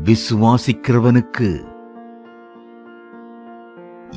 விசுவாசிக்கிறவனுக்கு.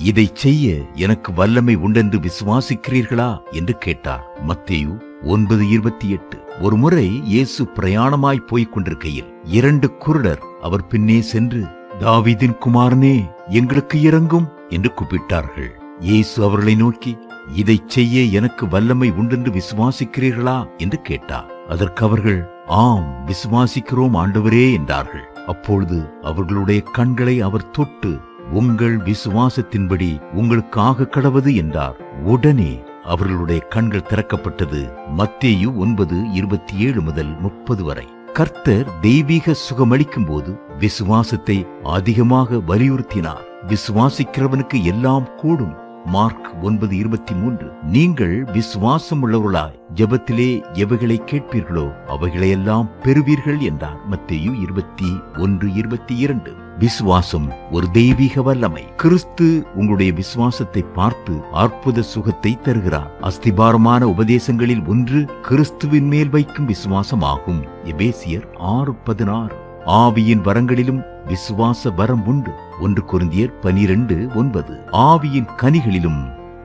இதை செய்ய எனக்கு வல்லமை உண்டென்று விசுவாசிக்கிறீர்களா என்று கேட்டார். மத்தேயு 9:28. ஒரு முறை இயேசு பிரயாணமாய் போய்க் கொண்டிருக்கையில் 2 குருடர் அவர் பின்னே சென்று, தாவீதின் குமாரனே, எங்களுக்கு இரங்கும் என்று கூப்பிட்டார்கள். இயேசு அவர்களை நோக்கி, இதை செய்ய எனக்கு வல்லமை உண்டென்று விசுவாசிக்கிறீர்களா என்று கேட்டார். அதற்கு அவர்கள், ஆம், விசுவாசிக்கிறோம் ஆண்டவரே என்றார்கள். அப்பொழுது அவர்களுடைய கண்களை அவர் தொட்டு, உங்கள் விசுவாசத்தின்படி உங்களுக்கு கடவது என்றார். உடனே அவர்களுடைய கண்கள் திறக்கப்பட்டது. மத்தேயு 9:27 முதல் 30 வரை. கர்த்தர் தெய்வீக சுகமளிக்கும் போது விசுவாசத்தை அதிகமாக வலியுறுத்தினார். விசுவாசிக்கிறவனுக்கு எல்லாம் கூடும். மார்க் 9:23. நீங்கள் விசுவாசம் உள்ளவர்களாய் ஜெபத்திலே எவைகளை கேட்பீர்களோ அவைகளையெல்லாம் பெறுவீர்கள் என்றார். மத்தேயு 21:22. விசுவாசம் ஒரு தெய்வீக வல்லமை. கிறிஸ்து உங்களுடைய விசுவாசத்தை பார்த்து அற்புத சுகத்தை தருகிறார். அஸ்திபாரமான உபதேசங்களில் ஒன்று கிறிஸ்துவின் மேல் வைக்கும் விசுவாசமாகும். எபேசியர் 6:16. ஆவியின் வரங்களிலும் விசுவாச வரம் உண்டு. 1 கொரிந்தியர் 12:9. ஆவியின் கனிகளிலும்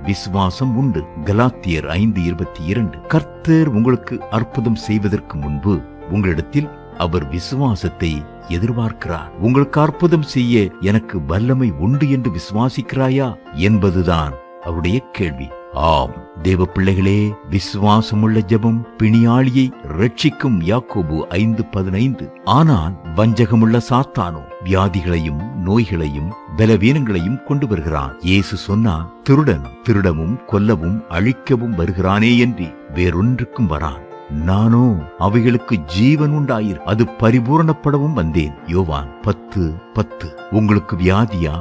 விசுவாசம் உண்டு. கலாத்தியர் 5:22. கர்த்தர் உங்களுக்கு அற்புதம் செய்வதற்கு முன்பு உங்களிடத்தில் அவர் விசுவாசத்தை எதிர்பார்க்கிறார். உங்களுக்கு அற்புதம் செய்ய எனக்கு வல்லமை உண்டு என்று விசுவாசிக்கிறாயா என்பதுதான் அவருடைய கேள்வி. ஆம் தேவ பிள்ளைகளே, விசுவாசமுள்ள ஜெபம் பிணியாளியை ரட்சிக்கும். யாக்கோபு 5:15. ஆனால் வஞ்சகமுள்ள சாத்தானோ வியாதிகளையும் நோய்களையும் பலவீனங்களையும் கொண்டு வருகிறான். இயேசு சொன்னார், திருடன் திருடவும் கொல்லவும் அழிக்கவும் வருகிறானே என்று வேறொன்றுக்கும் வரான். நானோ அவைகளுக்கு ஜீவன் உண்டாயிரு, அது பரிபூரணப்படவும் வந்தேன். யோவான் 10:10. உங்களுக்கு வியாதியா,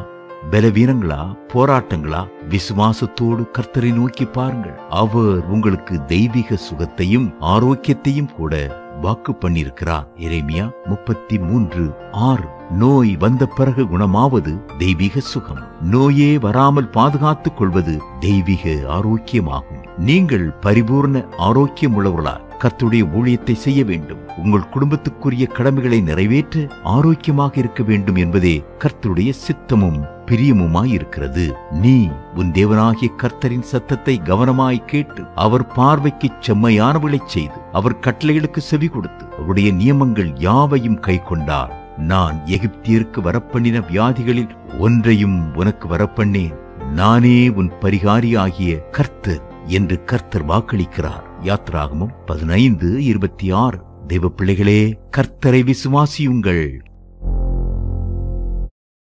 பலவீனங்களா, போராட்டங்களா? விசுவாசத்தோடு கர்த்தரை நோக்கி பாருங்கள். அவர் உங்களுக்கு தெய்வீக சுகத்தையும் ஆரோக்கியத்தையும் கூட வாக்கு பண்ணியிருக்கிறார். எரேமியா 33:6. நோய் வந்த பிறகு குணமாவது தெய்வீக சுகம். நோயே வராமல் பாதுகாத்துக் கொள்வது தெய்வீக ஆரோக்கியமாகும். நீங்கள் பரிபூர்ண ஆரோக்கியம் உள்ளவர்களா கர்த்தருடைய ஊழியத்தை செய்ய வேண்டும். உங்கள் குடும்பத்துக்குரிய கடமைகளை நிறைவேற்ற ஆரோக்கியமாக இருக்க வேண்டும் என்பதே கர்த்தருடைய சித்தமும் பிரியமுமாயிருக்கிறது. நீ உன் தேவனாகிய கர்த்தரின் சத்தத்தை கவனமாய் கேட்டு அவர் பார்வைக்கு செம்மையானவளை செய்து அவர் கட்டளைகளுக்கு செவி கொடுத்து அவருடைய நியமங்கள் யாவையும் கை கொண்டார். நான் எகிப்தியருக்கு வரப்பண்ணின வியாதிகளில் ஒன்றையும் உனக்கு வரப்பண்ணேன். நானே உன் பரிகாரியாகிய கர்த்தர் என்று கர்த்தர் வாக்களிக்கிறார். யாத்ராகமம் 15:26. தேவ பிள்ளைகளே, கர்த்தரை விசுவாசியுங்கள்.